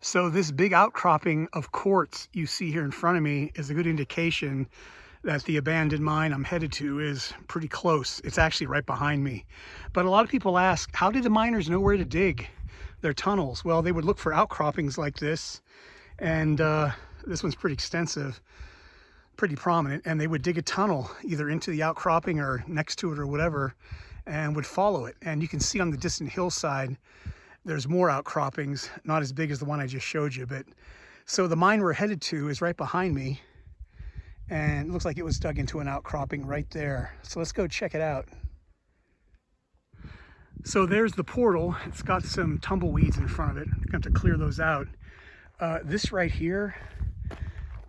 So this big outcropping of quartz you see here in front of me is a good indication that the abandoned mine I'm headed to is pretty close. It's actually right behind me. But a lot of people ask, how did the miners know where to dig their tunnels? Well, they would look for outcroppings like this, and this one's pretty extensive, pretty prominent, and they would dig a tunnel either into the outcropping or next to it or whatever, and would follow it. And you can see on the distant hillside there's more outcroppings, not as big as the one I just showed you, but so the mine we're headed to is right behind me, and it looks like it was dug into an outcropping right there. So let's go check it out. So there's the portal. It's got some tumbleweeds in front of it. I'm going to have to clear those out. This right here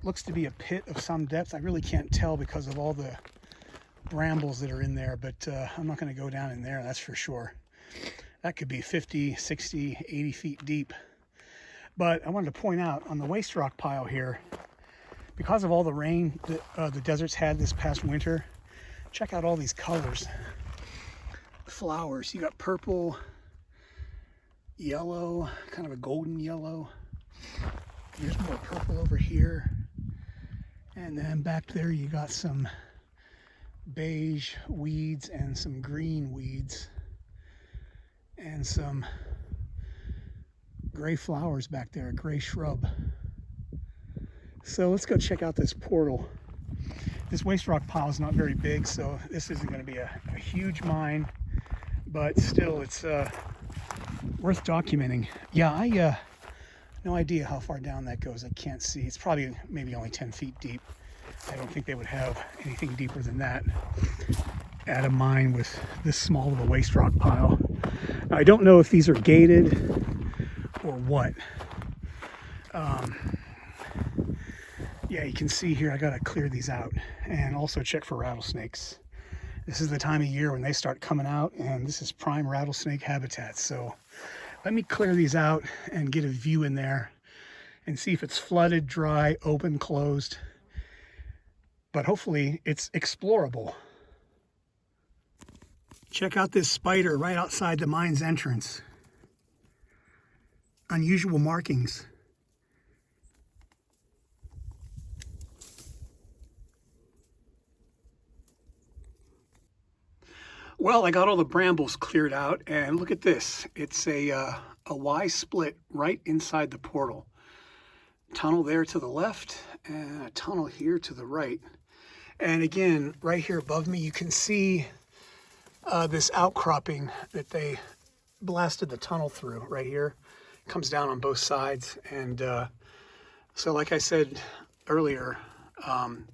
looks to be a pit of some depth. I really can't tell because of all the brambles that are in there, but I'm not going to go down in there, that's for sure. That could be 50, 60, 80 feet deep. But I wanted to point out on the waste rock pile here, because of all the rain that the desert's had this past winter, check out all these colors. Flowers, you got purple, yellow, kind of a golden yellow. There's more purple over here. And then back there you got some beige weeds and some green weeds. And some gray flowers back there, a gray shrub. So let's go check out this portal. This waste rock pile is not very big, so this isn't going to be a huge mine, but still it's worth documenting. Yeah, I no idea how far down that goes. I can't see. It's probably maybe only 10 feet deep. I don't think they would have anything deeper than that at a mine with this small of a waste rock pile. I don't know if these are gated or what. Yeah, you can see here I gotta clear these out and also check for rattlesnakes. This is the time of year when they start coming out, and this is prime rattlesnake habitat. So let me clear these out and get a view in there and see if it's flooded, dry, open, closed. But hopefully it's explorable. Check out this spider right outside the mine's entrance. Unusual markings. Well, I got all the brambles cleared out, and look at this. It's a Y split right inside the portal. Tunnel there to the left, and a tunnel here to the right. And again, right here above me, you can see this outcropping that they blasted the tunnel through right here. It comes down on both sides. And so like I said earlier,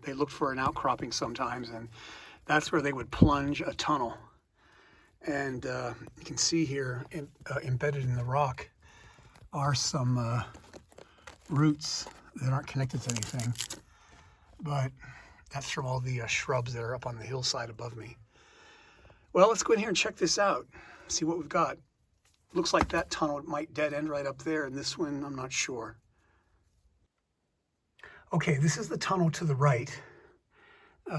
they looked for an outcropping sometimes, and that's where they would plunge a tunnel. And you can see here, embedded in the rock, are some roots that aren't connected to anything. But that's from all the shrubs that are up on the hillside above me. Well, let's go in here and check this out, see what we've got. Looks like that tunnel might dead end right up there, and this one, I'm not sure. Okay, this is the tunnel to the right.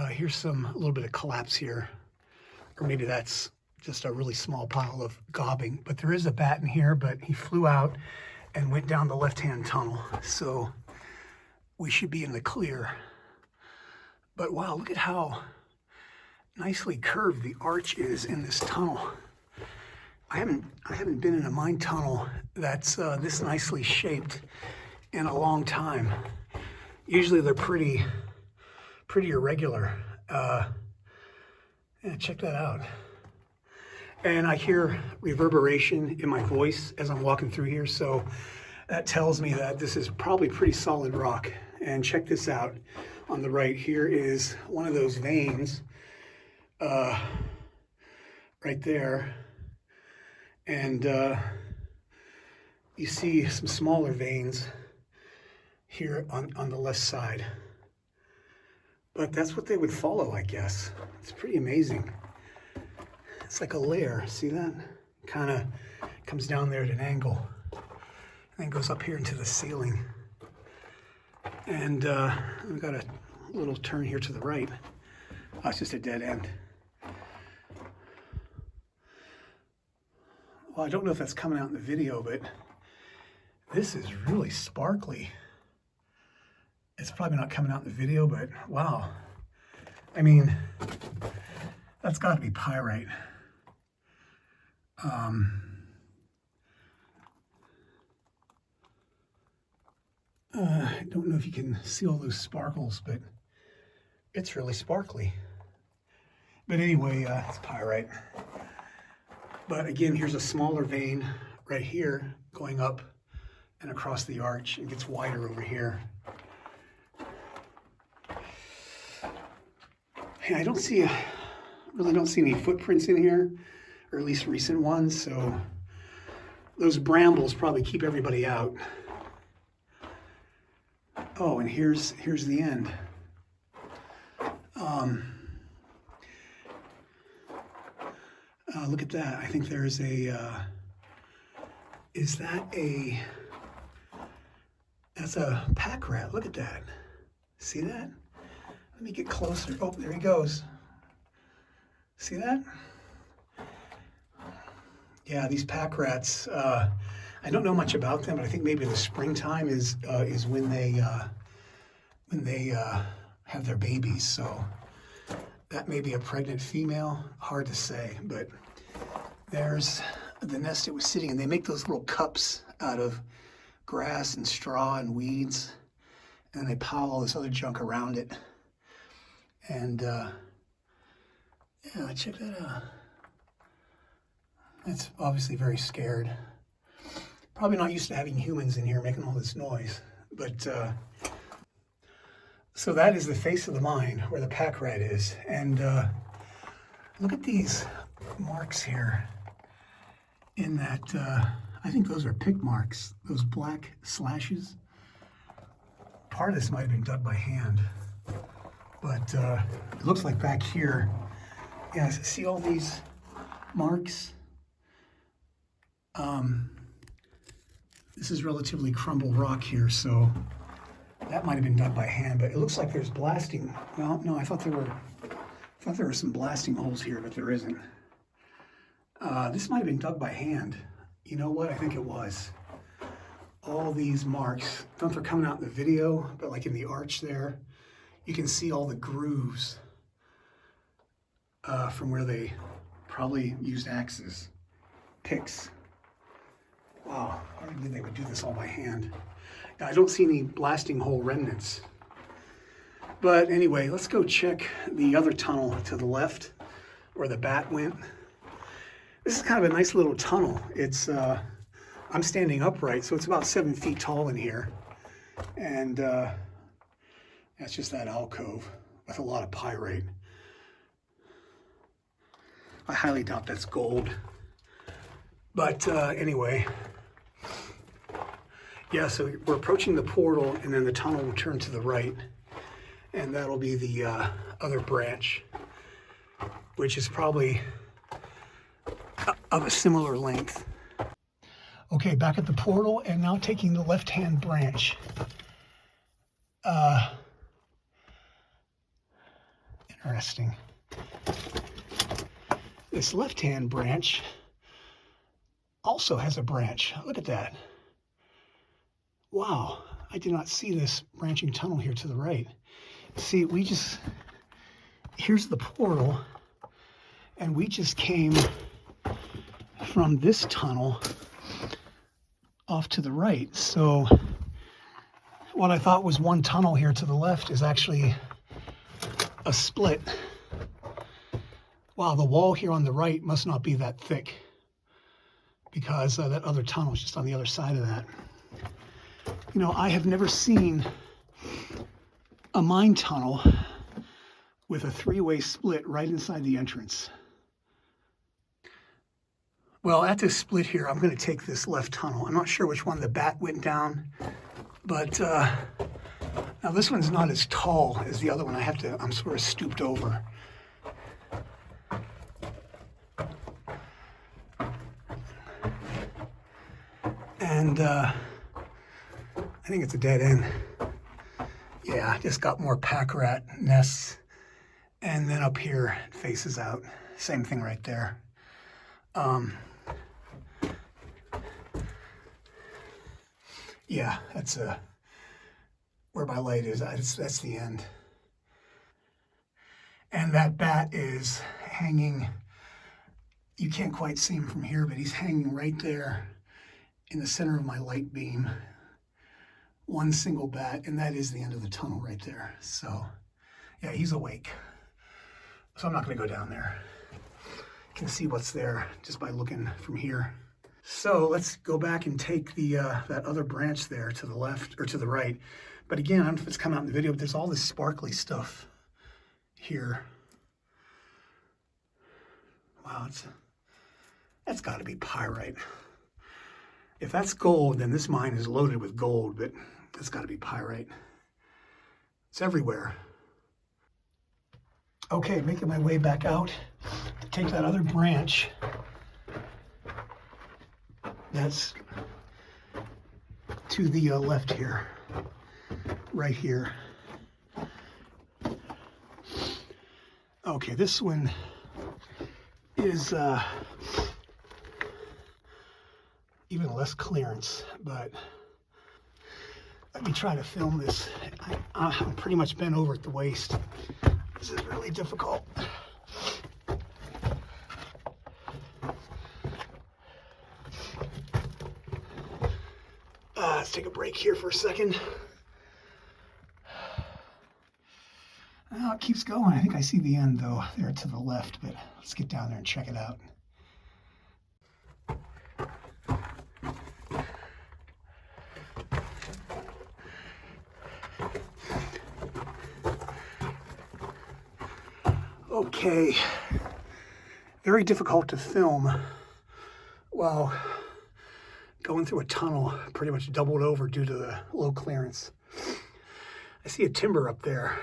Here's a little bit of collapse here, or maybe that's just a really small pile of gobbing. But there is a bat in here, but he flew out and went down the left-hand tunnel. So we should be in the clear. But wow, look at how nicely curved the arch is in this tunnel. I haven't been in a mine tunnel that's this nicely shaped in a long time. Usually they're pretty irregular. Yeah, check that out. And I hear reverberation in my voice as I'm walking through here, so that tells me that this is probably pretty solid rock. And check this out. On the right here is one of those veins right there. And you see some smaller veins here on the left side. But that's what they would follow, I guess. It's pretty amazing. It's like a layer, see that? Kind of comes down there at an angle. and goes up here into the ceiling. And we've got a little turn here to the right. Oh, it's just a dead end. Well, I don't know if that's coming out in the video, but this is really sparkly. It's probably not coming out in the video, but wow. I mean, that's got to be pyrite. I don't know if you can see all those sparkles, but it's really sparkly. But anyway, it's pyrite. But again, here's a smaller vein right here going up and across the arch. It gets wider over here. Hey, I really don't see any footprints in here, or at least recent ones, so those brambles probably keep everybody out. Oh, and here's the end. Look at that. I think there's a, that's a pack rat. Look at that. See that? Let me get closer. Oh, there he goes. See that? Yeah, these pack rats, I don't know much about them, but I think maybe the springtime is when they have their babies. So that may be a pregnant female. Hard to say, but there's the nest it was sitting in. They make those little cups out of grass and straw and weeds, and then they pile all this other junk around it. And yeah, check that out. It's obviously very scared. Probably not used to having humans in here making all this noise, but so that is the face of the mine where the pack rat is. And look at these marks here in that, I think those are pick marks, those black slashes. Part of this might have been dug by hand, but it looks like back here, yeah, see all these marks? This is relatively crumbled rock here, so that might have been dug by hand, but it looks like there's blasting. Well, no, I thought there were some blasting holes here, but there isn't. This might have been dug by hand. You know what? I think it was. All these marks, I don't know if they're coming out in the video, but like in the arch there, you can see all the grooves from where they probably used axes, picks. Wow, I didn't think they would do this all by hand. I don't see any blasting hole remnants. But anyway, let's go check the other tunnel to the left where the bat went. This is kind of a nice little tunnel. It's, I'm standing upright, so it's about 7 feet tall in here. And that's just that alcove with a lot of pyrite. I highly doubt that's gold. But anyway, yeah, so we're approaching the portal, and then the tunnel will turn to the right, and that'll be the other branch, which is probably of a similar length. Okay, back at the portal, and now taking the left-hand branch. Interesting. This left-hand branch also has a branch. Look at that. Wow, I did not see this branching tunnel here to the right. See, here's the portal, and we just came from this tunnel off to the right. So what I thought was one tunnel here to the left is actually a split. Wow, the wall here on the right must not be that thick, because that other tunnel is just on the other side of that. You know, I have never seen a mine tunnel with a three-way split right inside the entrance. Well, at this split here, I'm going to take this left tunnel. I'm not sure which one the bat went down, but now this one's not as tall as the other one. I'm sort of stooped over. And I think it's a dead end. Yeah, just got more pack rat nests. And then up here, it faces out. Same thing right there. Yeah, that's where my light is. That's the end. And that bat is hanging. You can't quite see him from here, but he's hanging right there in the center of my light beam. One single bat, and that is the end of the tunnel right there. So, yeah, he's awake. So I'm not going to go down there. You can see what's there just by looking from here. So let's go back and take the that other branch there to the left or to the right. But again, I don't know if it's come out in the video, but there's all this sparkly stuff here. Wow, that's got to be pyrite. If that's gold, then this mine is loaded with gold, but it's got to be pyrite. It's everywhere. Okay, making my way back out to take that other branch. That's to the left here, right here. Okay, this one is even less clearance, but let me try to film this. I'm pretty much bent over at the waist. This is really difficult. Let's take a break here for a second. Oh, it keeps going. I think I see the end though, there to the left, but let's get down there and check it out. Okay, very difficult to film while going through a tunnel pretty much doubled over due to the low clearance. I see a timber up there.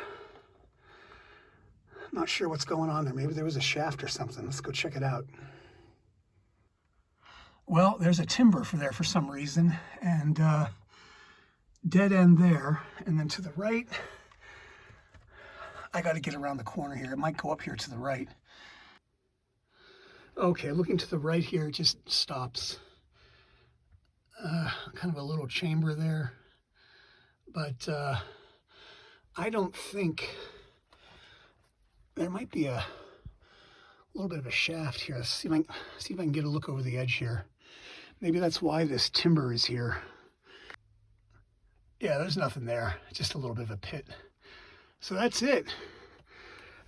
Not sure what's going on there. Maybe there was a shaft or something. Let's go check it out. Well, there's a timber there for some reason, and dead end there. And then to the right, I got to get around the corner here. It might go up here to the right. Okay, looking to the right here, it just stops. Kind of a little chamber there, but I don't think there might be a little bit of a shaft here. Let's see if I can get a look over the edge here. Maybe that's why this timber is here. Yeah, there's nothing there, just a little bit of a pit. So that's it.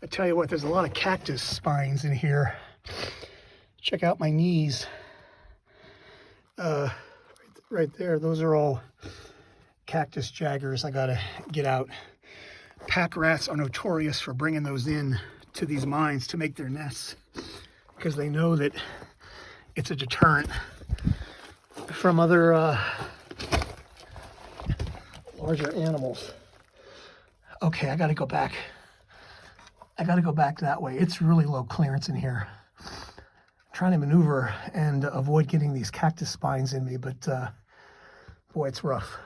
I tell you what, there's a lot of cactus spines in here. Check out my knees. Right there, those are all cactus jaggers I gotta get out. Pack rats are notorious for bringing those in to these mines to make their nests because they know that it's a deterrent from other larger animals. Okay, I gotta go back. I gotta go back that way. It's really low clearance in here. I'm trying to maneuver and avoid getting these cactus spines in me, but boy, it's rough.